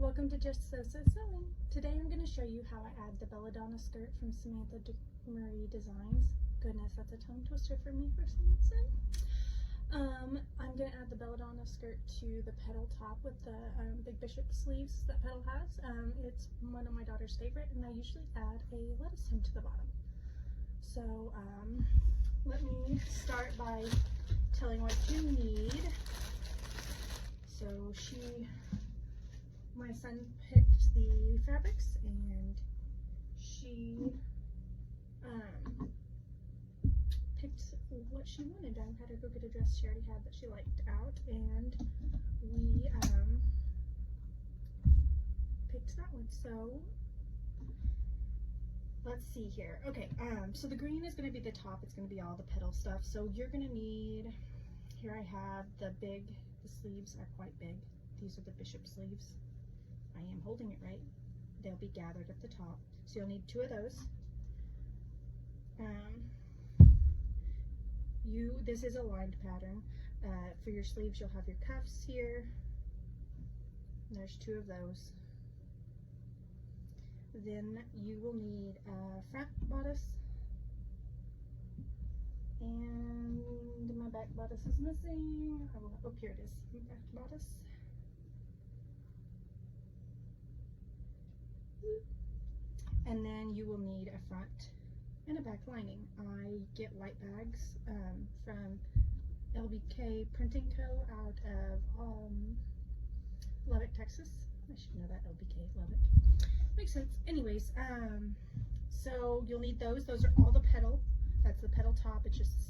Welcome to Just So Sewing. Today I'm going to show you how I add the Belladonna skirt from Samantha Marie Designs. Goodness, that's a tongue twister for me for some reason. I'm going to add the Belladonna skirt to the Petal top with the big bishop sleeves that Petal has. It's one of my daughter's favorite, and I usually add a lettuce hem to the bottom. So let me start by telling what you need. So my son picked the fabrics, and she picked what she wanted. I had her go get a dress she already had that she liked out, and we picked that one. So let's see here. Okay, so the green is going to be the top. It's going to be all the petal stuff. So you're going to need, here I have the sleeves are quite big. These are the bishop sleeves. I am holding it right. They'll be gathered at the top. So you'll need 2 of those. This is a lined pattern. For your sleeves, you'll have your cuffs here. There's 2 of those. Then you will need a front bodice, and my back bodice is missing. Oh, here it is. My back bodice. And then you will need a front and a back lining. I get white bags from LBK Printing Co. out of Lubbock, Texas. I should know that, LBK, Lubbock. Makes sense. Anyways, so you'll need those. Those are all the petal. That's the petal top. It's just the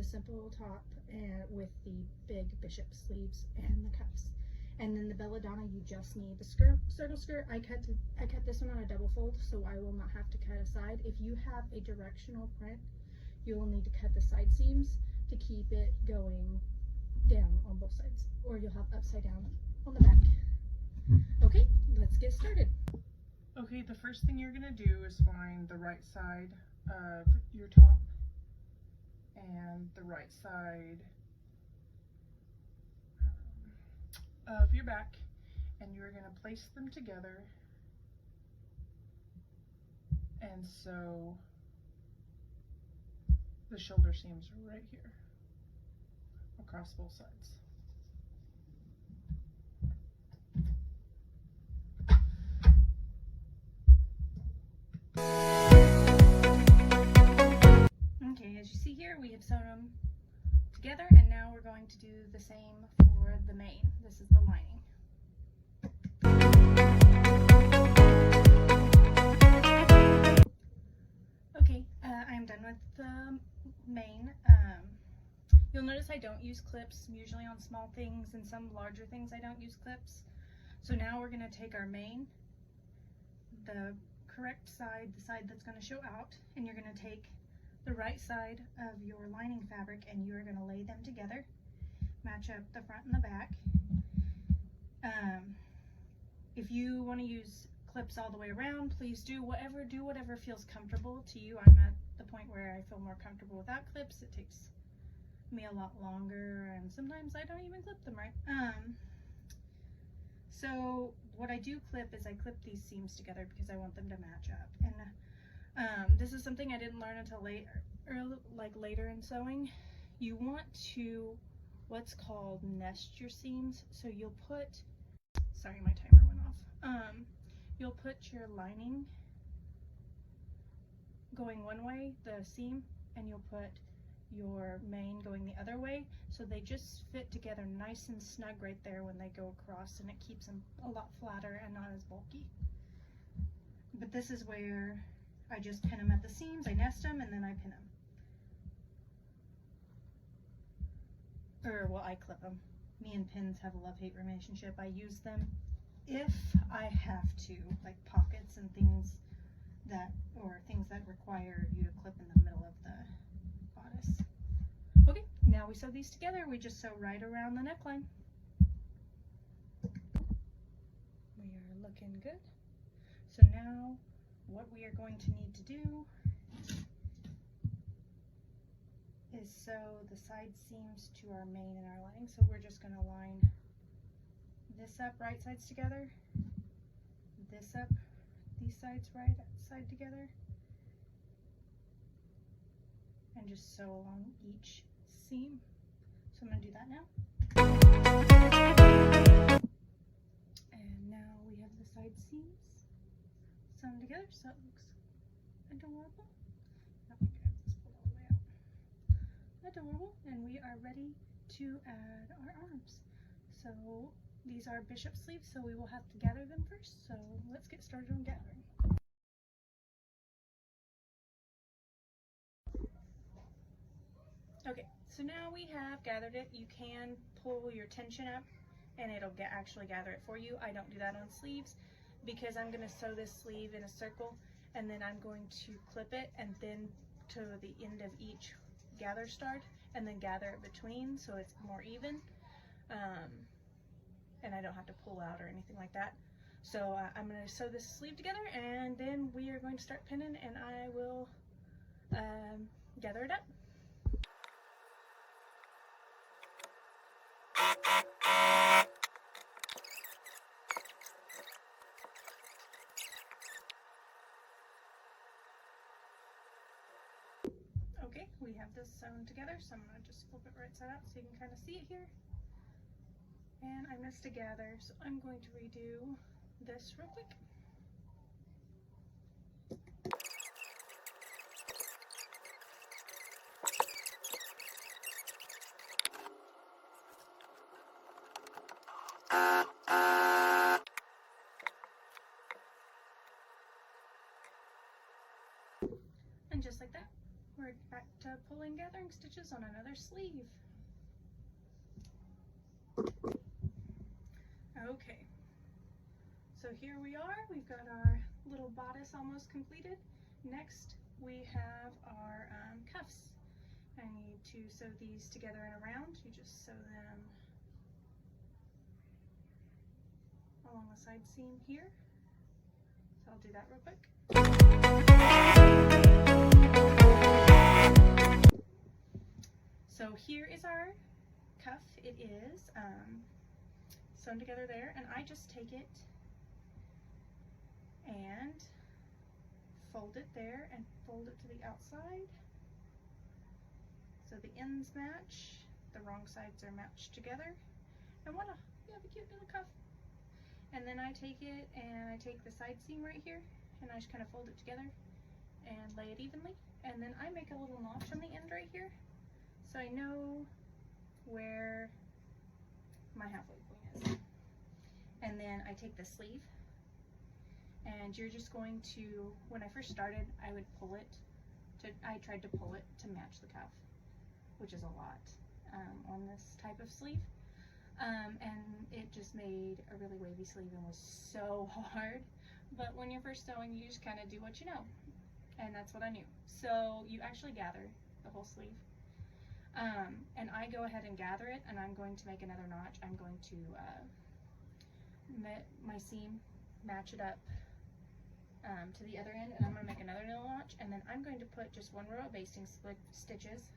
simple top and with the big bishop sleeves and the cuffs. And then the Belladonna, you just need the circle skirt. I cut this one on a double fold, so I will not have to cut a side. If you have a directional print, you will need to cut the side seams to keep it going down on both sides, or you'll have upside down on the back. Okay, let's get started. Okay, the first thing you're gonna do is find the right side of your top and the right side of your back, and you're going to place them together and sew the shoulder seams right here across both sides. Okay, as you see here, we have sewn them together, and now we're going to do the same for the mane. This is the lining. Okay, I'm done with the mane. You'll notice I don't use clips, usually on small things, and some larger things I don't use clips. So now we're going to take our mane, the correct side, the side that's going to show out, and you're going to take the right side of your lining fabric, and you're going to lay them together, match up the front and the back. If you want to use clips all the way around, please do whatever feels comfortable to you. I'm at the point where I feel more comfortable without clips. It takes me a lot longer, and sometimes I don't even clip them right. So what I do clip is I clip these seams together because I want them to match up. And this is something I didn't learn until later in sewing. You want to what's called nest your seams. So you'll put, sorry, my timer went off. You'll put your lining going one way, the seam, and you'll put your mane going the other way, so they just fit together nice and snug right there when they go across, and it keeps them a lot flatter and not as bulky. But this is where I just pin them at the seams, I nest them, and then I pin them. Or, well, I clip them. Me and pins have a love-hate relationship. I use them if I have to, like pockets and things that require you to clip in the middle of the bodice. Okay, now we sew these together. We just sew right around the neckline. We are looking good. So now what we are going to need to do is sew the side seams to our mane and our lining. So we're just going to line this this up right sides together, this up these sides right side together, and just sew along each seam. So I'm going to do that now. And now we have the side seams sewn together so it looks adorable. Not like I have this pulled all the way out. Adorable. And we are ready to add our arms. So these are bishop sleeves, so we will have to gather them first. So let's get started on gathering. Okay, so now we have gathered it. You can pull your tension up and it'll actually gather it for you. I don't do that on sleeves because I'm going to sew this sleeve in a circle and then I'm going to clip it and then to the end of each gather start and then gather it between so it's more even. And I don't have to pull out or anything like that. So I'm going to sew this sleeve together and then we are going to start pinning and I will gather it up. Okay, we have this sewn together, so I'm going to just flip it right side out so you can kind of see it here. And I missed a gather, so I'm going to redo this real quick. And just like that, we're back to pulling gathering stitches on another sleeve. Okay, so here we are. We've got our little bodice almost completed. Next, we have our cuffs. I need to sew these together and around. You just sew them along the side seam here. So I'll do that real quick. So here is our cuff. It is sewn together there, and I just take it and fold it there and fold it to the outside so the ends match, the wrong sides are matched together, and voila, you have a cute little cuff. And then I take it and I take the side seam right here and I just kind of fold it together and lay it evenly, and then I make a little notch on the end right here so I know where my halfway point is. And then I take the sleeve and you're just going to, when I first started, I would pull it I tried to pull it to match the cuff, which is a lot on this type of sleeve. And it just made a really wavy sleeve and was so hard. But when you're first sewing, you just kind of do what you know, and that's what I knew. So you actually gather the whole sleeve, and I go ahead and gather it, and I'm going to make another notch. I'm going to my seam, match it up to the other end, and I'm going to make another little notch, and then I'm going to put just one row of basting stitches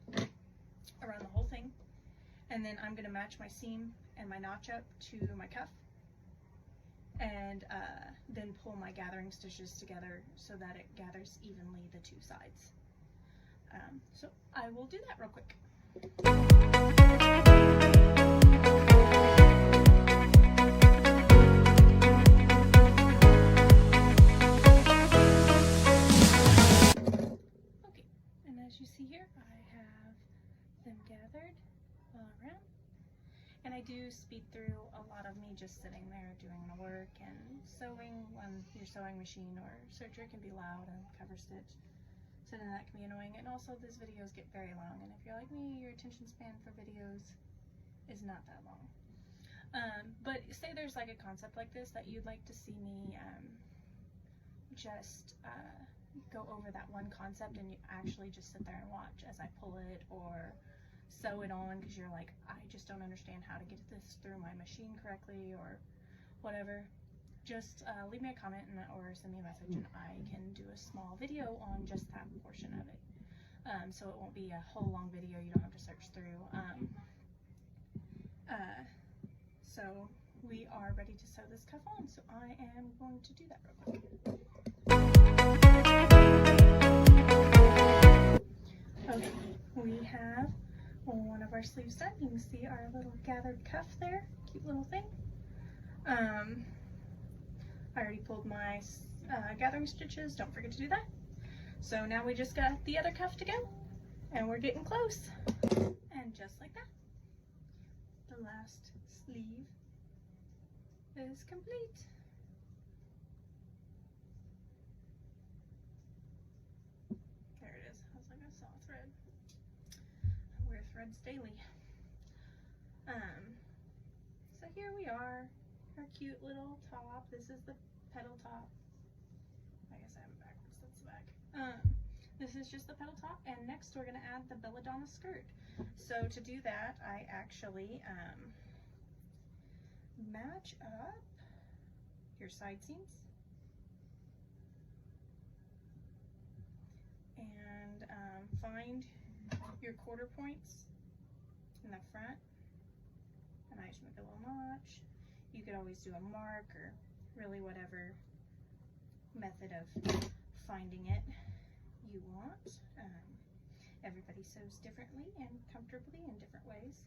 around the whole thing, and then I'm going to match my seam and my notch up to my cuff, and then pull my gathering stitches together so that it gathers evenly the two sides. So I will do that real quick. Okay, and as you see here, I have them gathered all around. And I do speed through a lot of me just sitting there doing the work and sewing on your sewing machine or serger can be loud and cover stitch. So then that can be annoying. And also these videos get very long, and if you're like me, your attention span for videos is not that long. But say there's like a concept like this that you'd like to see me just go over that one concept and you actually just sit there and watch as I pull it or sew it on because you're like, I just don't understand how to get this through my machine correctly or whatever, just leave me a comment or send me a message and I can do a small video on just that portion of it. So it won't be a whole long video, you don't have to search through. So we are ready to sew this cuff on, so I am going to do that real quick. Okay, we have one of our sleeves done. You can see our little gathered cuff there, cute little thing. I already pulled my gathering stitches, don't forget to do that. So now we just got the other cuff to go, and we're getting close. And just like that, the last sleeve is complete. There it is. I was like, I saw a thread. I wear threads daily. So here we are, our cute little top. This is the petal top. I guess I have it backwards, that's the back. This is just the petal top, and next we're gonna add the Belladonna skirt. So to do that, I actually match up your side seams and find your quarter points in the front, and I just make a little notch. You could always do a mark or really whatever method of finding it you want. Everybody sews differently and comfortably in different ways.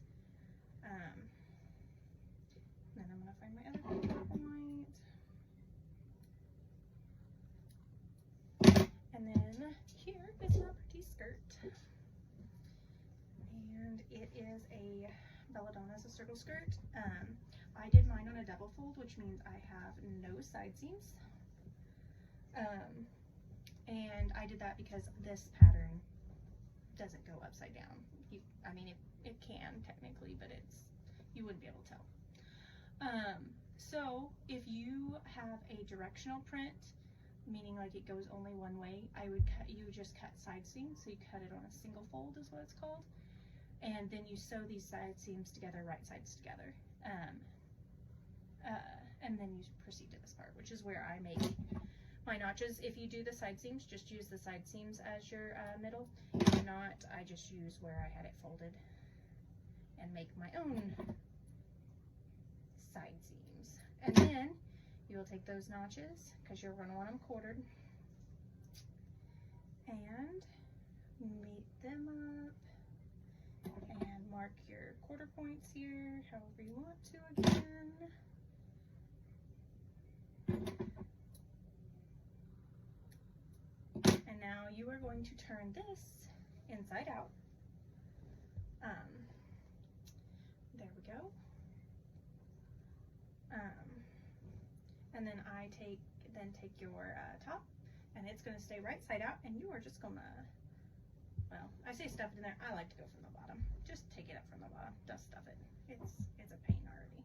Then I'm going to find my other quarter point. And then here is our pretty skirt. And it is a Belladonna, is a circle skirt. I did mine on a double fold, which means I have no side seams. And I did that because this pattern doesn't go upside down. I mean, it can technically, but you wouldn't be able to tell. So if you have a directional print, meaning like it goes only one way, you would just cut side seams. So you cut it on a single fold is what it's called. And then you sew these side seams together, right sides together. And then you proceed to this part, which is where I make my notches. If you do the side seams, just use the side seams as your middle. If not, I just use where I had it folded and make my own side seams. And then you will take those notches, because you're going to want them quartered, and meet them up and mark your quarter points here however you want to again. And now you are going to turn this inside out. There we go. And then take your top, and it's going to stay right side out, and you are just gonna, well, I say stuff it in there. I like to go from the bottom. Just take it up from the bottom. Just stuff it. It's a pain already.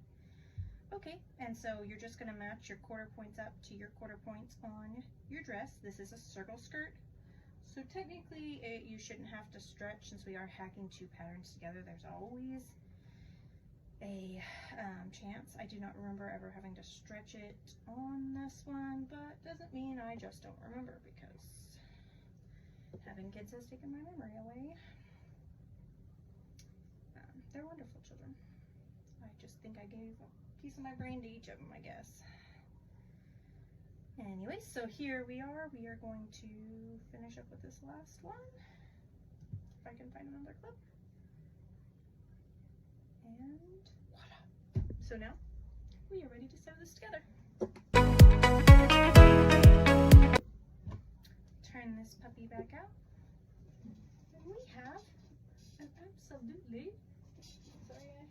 Okay, and so you're just going to match your quarter points up to your quarter points on your dress. This is a circle skirt, so technically you shouldn't have to stretch, since we are hacking two patterns together. There's always a chance. I do not remember ever having to stretch it on this one, but doesn't mean I just don't remember, because having kids has taken my memory away. They're wonderful children. I just think I gave a piece of my brain to each of them, I guess. Anyway, so here we are going to finish up with this last one, if I can find another clip. And voila. So now we are ready to sew this together. Turn this puppy back out, and we have an absolutely, sorry I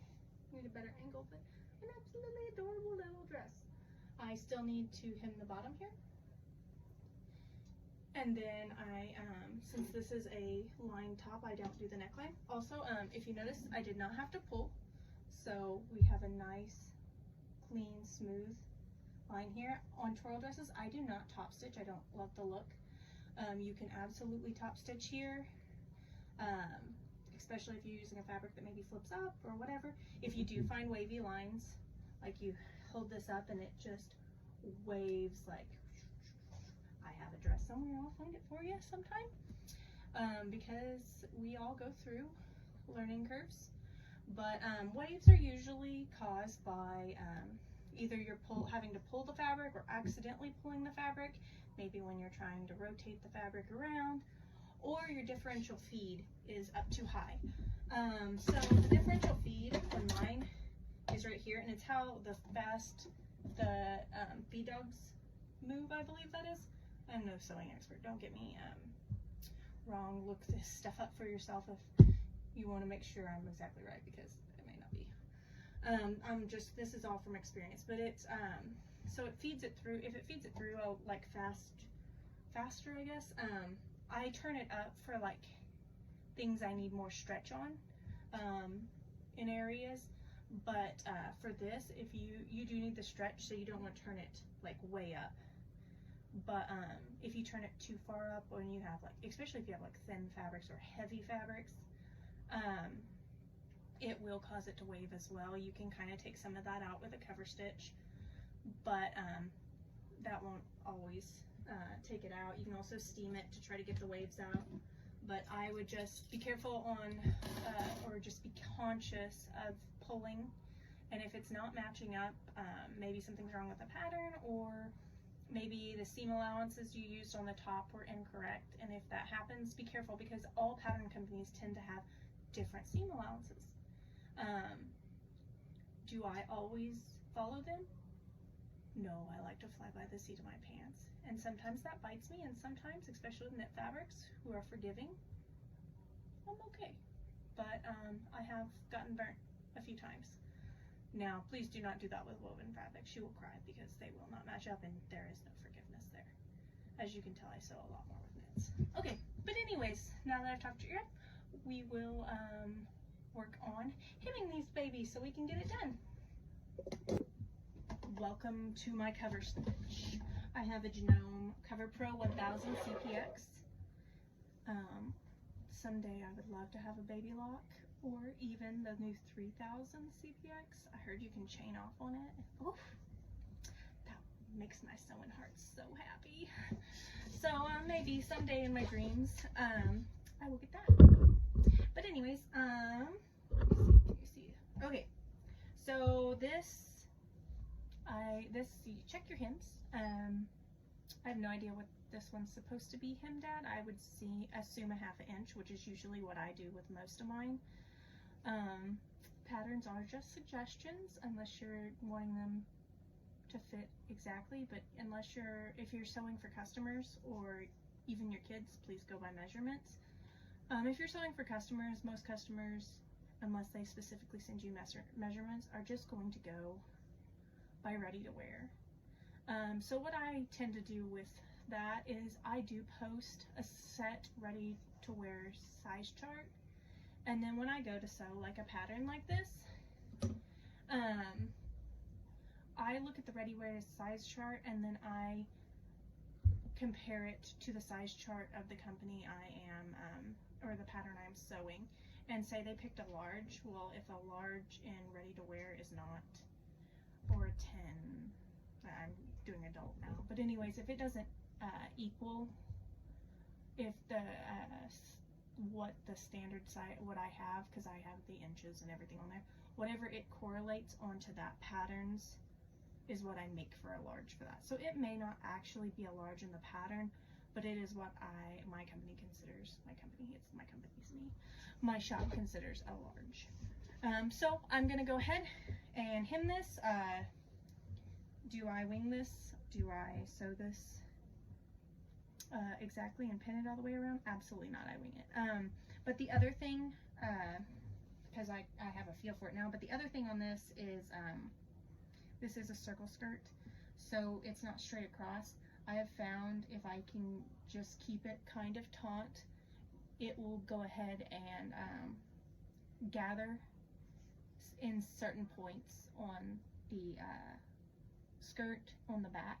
need a better angle, but an absolutely adorable little dress. I still need to hem the bottom here. And then since this is a lined top, I don't do the neckline. Also, if you notice, I did not have to pull. So we have a nice, clean, smooth line here. On twirl dresses, I do not top stitch. I don't love the look. You can absolutely top stitch here, especially if you're using a fabric that maybe flips up or whatever. If you do find wavy lines, like you hold this up and it just waves, like I have a dress somewhere, I'll find it for you sometime, because we all go through learning curves. But waves are usually caused by Either you're having to pull the fabric or accidentally pulling the fabric, maybe when you're trying to rotate the fabric around, or your differential feed is up too high. So the differential feed on mine is right here, and it's how fast the feed dogs move, I believe that is. I'm no sewing expert, don't get me wrong. Look this stuff up for yourself if you want to make sure I'm exactly right, because it may not be. This is all from experience, but it's so it feeds it through. If it feeds it through like faster, I guess, I turn it up for like things I need more stretch on in areas. But for this, if you do need the stretch, so you don't want to turn it like way up. But if you turn it too far up, when you have like, especially if you have like thin fabrics or heavy fabrics, it will cause it to wave as well. You can kind of take some of that out with a cover stitch, but that won't always take it out. You can also steam it to try to get the waves out, but I would just be careful on or just be conscious of pulling, and if it's not matching up, maybe something's wrong with the pattern, or maybe the seam allowances you used on the top were incorrect. And if that happens, be careful, because all pattern companies tend to have different seam allowances. Do I always follow them? No, I like to fly by the seat of my pants, and sometimes that bites me, and sometimes, especially with knit fabrics who are forgiving, I'm okay. But I have gotten burnt a few times. Now, please do not do that with woven fabrics. You will cry, because they will not match up, and there is no forgiveness there. As you can tell, I sew a lot more with knits. Okay, but anyways, now that I've talked your ear up, we will work on hemming these babies so we can get it done. Welcome to my cover stitch. I have a Genome Cover Pro 1000 CPX. Someday I would love to have a baby lock, or even the new 3000 CPX. I heard you can chain off on it. Oof, that makes my sewing heart so happy. So maybe someday in my dreams, I will get that. But anyways, let me see. Okay, so you check your hems. I have no idea what this one's supposed to be hemmed at. I would assume a ½ inch, which is usually what I do with most of mine. Patterns are just suggestions unless you're wanting them to fit exactly, but if you're sewing for customers or even your kids, please go by measurements. If you're sewing for customers, most customers, unless they specifically send you measurements, are just going to go by ready to wear. So what I tend to do with that is I do post a set ready to wear size chart, and then when I go to sew like a pattern like this, I look at the ready wear size chart, and then I compare it to the size chart of the company I am or the pattern I'm sewing, and say they picked a large. Well, if a large in ready to wear is not, or a 10, I'm doing adult now, but anyways, if it doesn't equal, if the what the standard size, what I have, because I have the inches and everything on there, whatever it correlates onto that patterns is what I make for a large for that. So it may not actually be a large in the pattern, but it is what my company considers, my shop considers a large. So I'm gonna go ahead and hem this. Do I wing this? Do I sew this exactly and pin it all the way around? Absolutely not, I wing it. But the other thing, because I have a feel for it now, but the other thing on this is a circle skirt, so it's not straight across. I have found if I can just keep it kind of taut, it will go ahead and gather in certain points on the skirt on the back,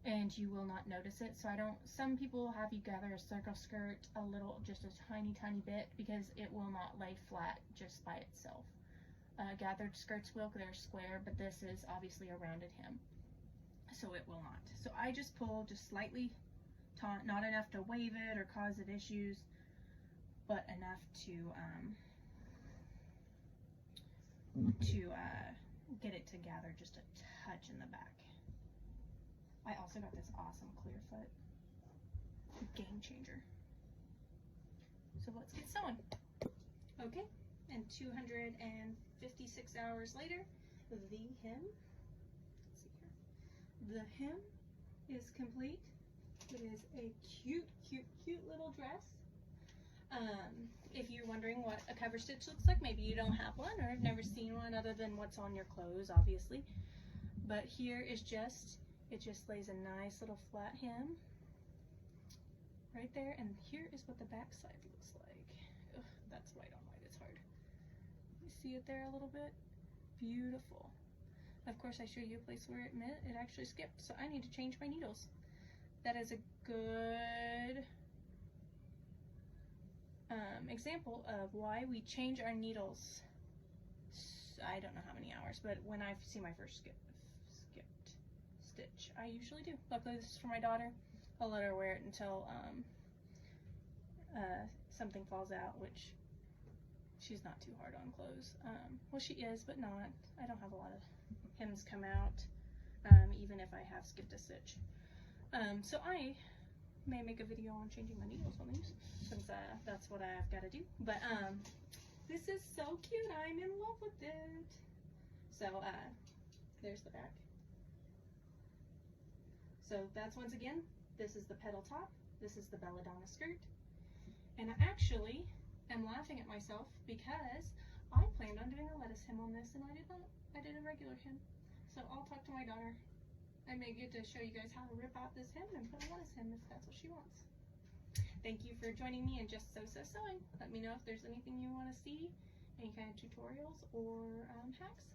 and you will not notice it. So some people have you gather a circle skirt just a tiny bit, because it will not lay flat just by itself. Gathered skirts will, they're square, but this is obviously a rounded hem, so it will not. So I just pull just slightly taut, not enough to wave it or cause it issues, but enough to get it to gather just a touch in the back. I also got this awesome clear foot. Game changer. So let's get sewing. Okay, and 256 hours later, the hem, let's see here, the hem is complete. It is a cute, cute, cute little dress. If you're wondering what a cover stitch looks like, maybe you don't have one or have never seen one other than what's on your clothes, obviously. But here is just, it just lays a nice little flat hem right there, and here is what the back side looks like. Ugh, that's white on white, it's hard. You see it there a little bit? Beautiful. Of course, I showed you a place where it actually skipped, so I need to change my needles. That is a good example of why we change our needles. I don't know how many hours, but when I see my first skipped stitch, I usually do. Luckily, this is for my daughter. I'll let her wear it until something falls out, which she's not too hard on clothes. Well, she is, but not. I don't have a lot of hems come out, even if I have skipped a stitch. So I may make a video on changing my needles on these, since that's what I've got to do. But this is so cute. I'm in love with it. So there's the back. So that's, once again, this is the petal top. This is the Belladonna skirt. And I actually am laughing at myself because I planned on doing a lettuce hem on this, and I did not. I did a regular hem. So I'll talk to my daughter. I may get to show you guys how to rip out this hem and put a lettuce hem if that's what she wants. Thank you for joining me in Just So Sewing. Let me know if there's anything you want to see, any kind of tutorials or hacks.